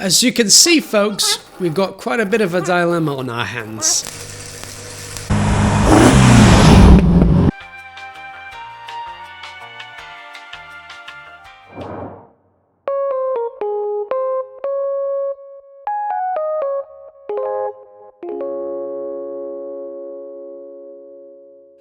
As you can see, folks, we've got quite a bit of a dilemma on our hands.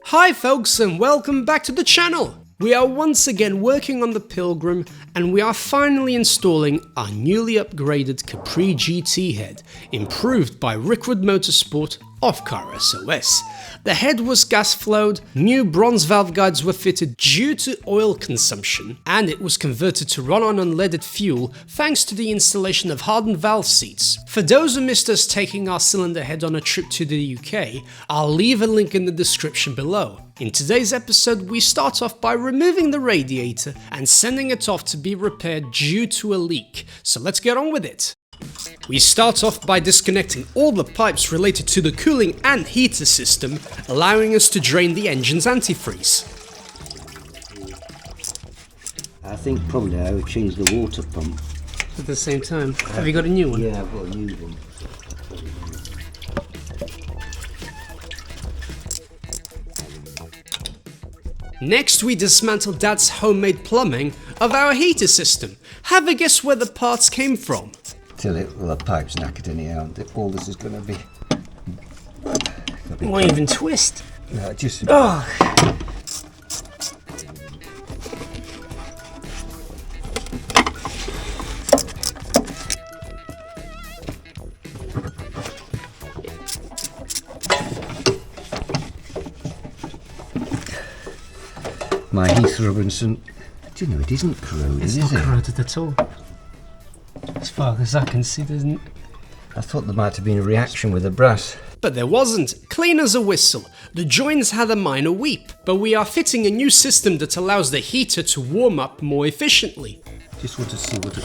Hi folks, and welcome back to the channel! We are once again working on the Pilgrim, and we are finally installing our newly upgraded Capri GT head, improved by Rickwood Motorsport of Car SOS. The head was gas flowed, new bronze valve guides were fitted due to oil consumption, and it was converted to run on unleaded fuel thanks to the installation of hardened valve seats. For those who missed us taking our cylinder head on a trip to the UK, I'll leave a link in the description below. In today's episode, we start off by removing the radiator and sending it off to be repaired due to a leak, so let's get on with it. We start off by disconnecting all the pipes related to the cooling and heater system, allowing us to drain the engine's antifreeze. I think probably I would change the water pump. At the same time, have you got a new one? Yeah, I've got a new one. Next, we dismantle Dad's homemade plumbing of our heater system. Have a guess where the parts came from? Well, the pipe's knackered anyhow. All this is going to be... Won't even twist. No, just... Oh. My Heath Robinson... Do you know, it isn't corroded, is it? It's not corroded at all. As far as I can see, there's isn't. I thought there might have been a reaction with the brass. But there wasn't. Clean as a whistle. The joints had a minor weep, but we are fitting a new system that allows the heater to warm up more efficiently. Just want to see what it...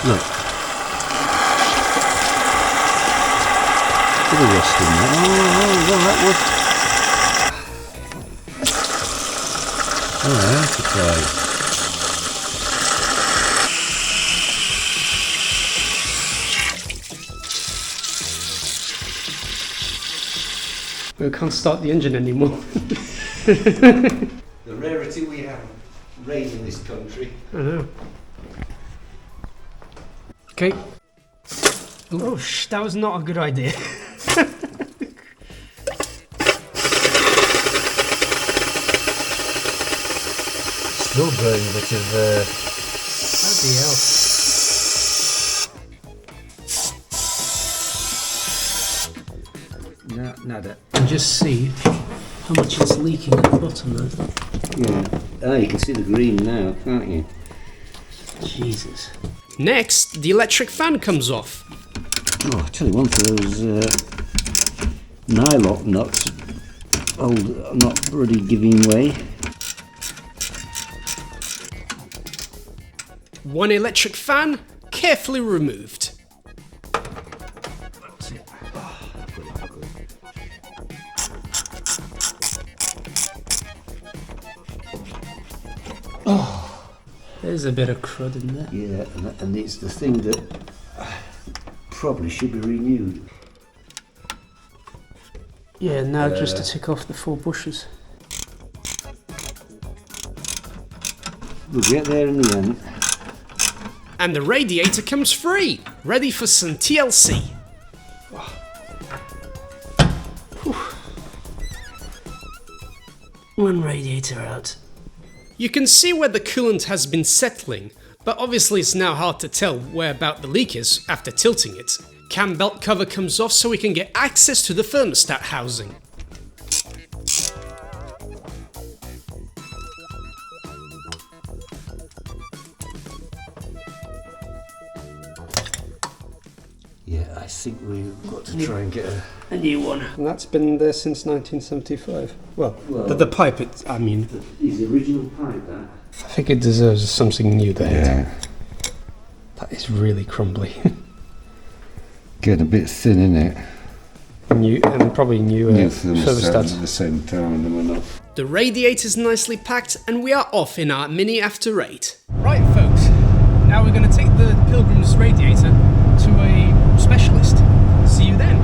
Look. Look at the rust in there. Oh, that was... Oh, that's a surprise. We can't start the engine anymore. The rarity we have rain in this country. I know. Okay. Oh, that was not a good idea. Still burning a bit of... Bloody hell. Nada. And just see how much it's leaking at the bottom there. Yeah. Oh, you can see the green now, can't you? Jesus. Next, the electric fan comes off. Oh, I tell you one for those nylock nuts, not really giving way. One electric fan, carefully removed. Oh, there's a bit of crud in there. Yeah, and it's the thing that probably should be renewed. Yeah, now just to tick off the 4 bushes. We'll get there in the end. And the radiator comes free, ready for some TLC. One radiator out. You can see where the coolant has been settling, but obviously it's now hard to tell where about the leak is after tilting it. Cam belt cover comes off so we can get access to the thermostat housing. Yeah, I think we've got to try and get A new one. And that's been there since 1975. Well the pipe, I mean... Is the original pipe that? I think it deserves something new there. Yeah. That is really crumbly. Getting a bit thin, isn't it? New, and probably new thermostats at the same time, and we're not. The radiator's nicely packed and we are off in our Mini After 8. Right folks, now we're going to take the Pilgrim's radiator to a specialist. See you then.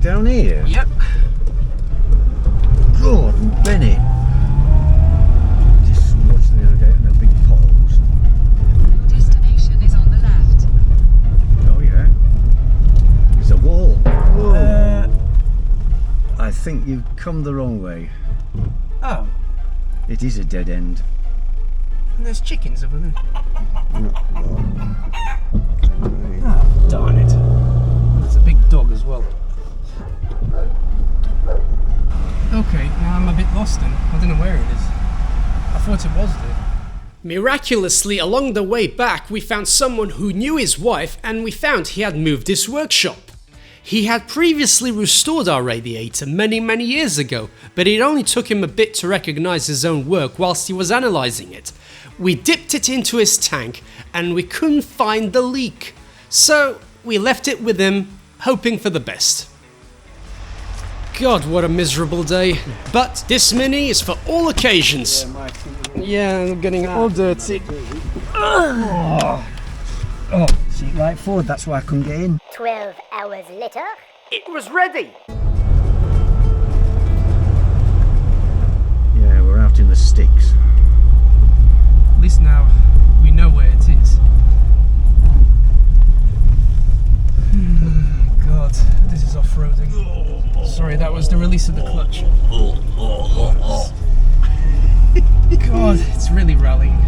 Down here? Yep. Gordon Bennett. Just watching the other day, no big potholes. Your destination is on the left. Oh yeah. There's a wall. Whoa. I think you've come the wrong way. Oh, It is a dead end. and there's chickens over there. Oh, darn it. There's a big dog as well. Okay, now I'm a bit lost then. I don't know where it is. I thought it was there. Miraculously, along the way back, we found someone who knew his wife, and we found he had moved his workshop. He had previously restored our radiator many years ago, but it only took him a bit to recognise his own work whilst he was analysing it. We dipped it into his tank, and we couldn't find the leak. So, we left it with him, hoping for the best. God, what a miserable day. But this Mini is for all occasions. Yeah, I'm getting all dirty. Oh, seat right forward, that's why I couldn't get in. 12 hours later. It was ready. Yeah, we're out in the sticks. At least now we know where it is. God, this is off-roading. Sorry, that was the release of the clutch. God, it's really rallying.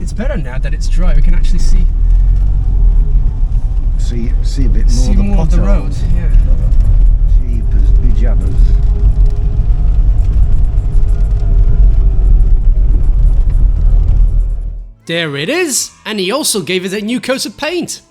It's better now that it's dry. We can actually see See a bit more of the road. Yeah. Jeepers, bejabbers. There it is, and he also gave it a new coat of paint.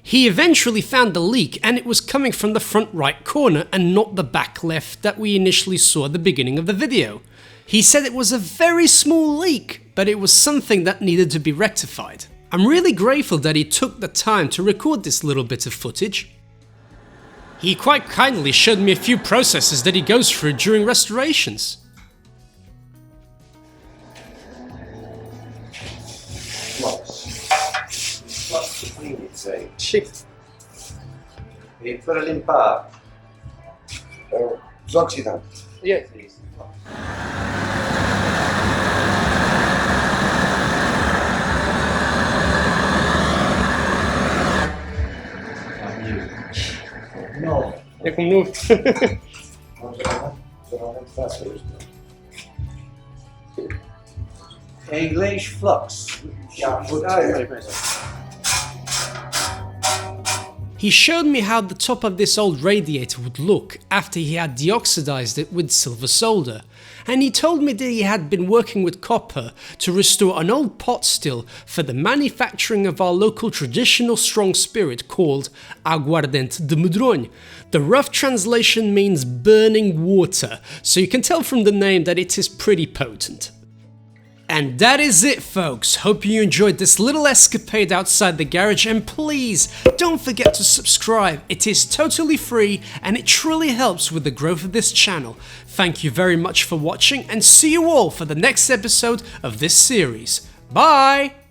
He eventually found the leak, and it was coming from the front right corner and not the back left that we initially saw at the beginning of the video. He said it was a very small leak, but it was something that needed to be rectified. I'm really grateful that he took the time to record this little bit of footage. He quite kindly showed me a few processes that he goes through during restorations. Flux to clean it, say. Shit. Per limpare. Zoxidant. Yeah. No. Jak on mluví. English flux. Ja, goed. He showed me how the top of this old radiator would look after he had deoxidized it with silver solder, and he told me that he had been working with copper to restore an old pot still for the manufacturing of our local traditional strong spirit called Aguardente de Medronho. The rough translation means burning water, so you can tell from the name that it is pretty potent. And that is it, folks. Hope you enjoyed this little escapade outside the garage, and please don't forget to subscribe. It is totally free and it truly helps with the growth of this channel. Thank you very much for watching, and see you all for the next episode of this series. Bye!